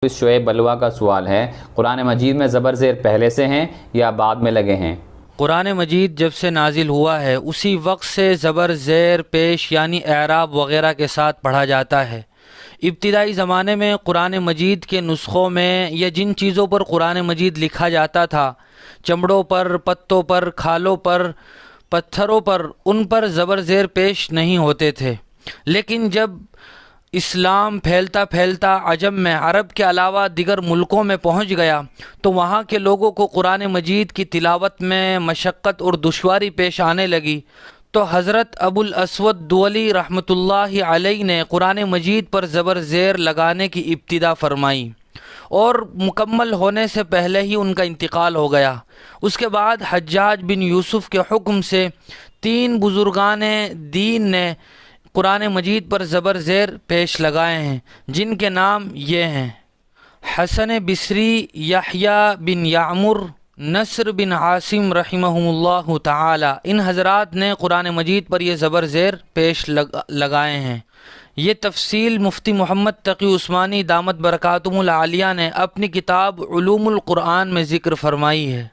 شعیب بلوا کا سوال ہے، قرآن مجید میں زبر زیر پہلے سے ہیں یا بعد میں لگے ہیں؟ قرآن مجید جب سے نازل ہوا ہے اسی وقت سے زبر زیر پیش یعنی اعراب وغیرہ کے ساتھ پڑھا جاتا ہے۔ ابتدائی زمانے میں قرآن مجید کے نسخوں میں یا جن چیزوں پر قرآن مجید لکھا جاتا تھا، چمڑوں پر، پتوں پر، کھالوں پر، پتھروں پر، ان پر زبر زیر پیش نہیں ہوتے تھے۔ لیکن جب اسلام پھیلتا پھیلتا عجم میں عرب کے علاوہ دیگر ملکوں میں پہنچ گیا تو وہاں کے لوگوں کو قرآن مجید کی تلاوت میں مشقت اور دشواری پیش آنے لگی، تو حضرت ابو الاسود دؤلی رحمۃ اللہ علیہ نے قرآن مجید پر زبر زیر لگانے کی ابتدا فرمائی اور مکمل ہونے سے پہلے ہی ان کا انتقال ہو گیا۔ اس کے بعد حجاج بن یوسف کے حکم سے 3 بزرگان دین نے قرآن مجید پر زبر زیر پیش لگائے ہیں، جن کے نام یہ ہیں: حسن بصری، یحییٰ بن یعمر، نصر بن عاصم رحمہم اللہ تعالی۔ ان حضرات نے قرآن مجید پر یہ زبر زیر پیش لگائے ہیں۔ یہ تفصیل مفتی محمد تقی عثمانی دامت برکاتہم العالیہ نے اپنی کتاب علوم القرآن میں ذکر فرمائی ہے۔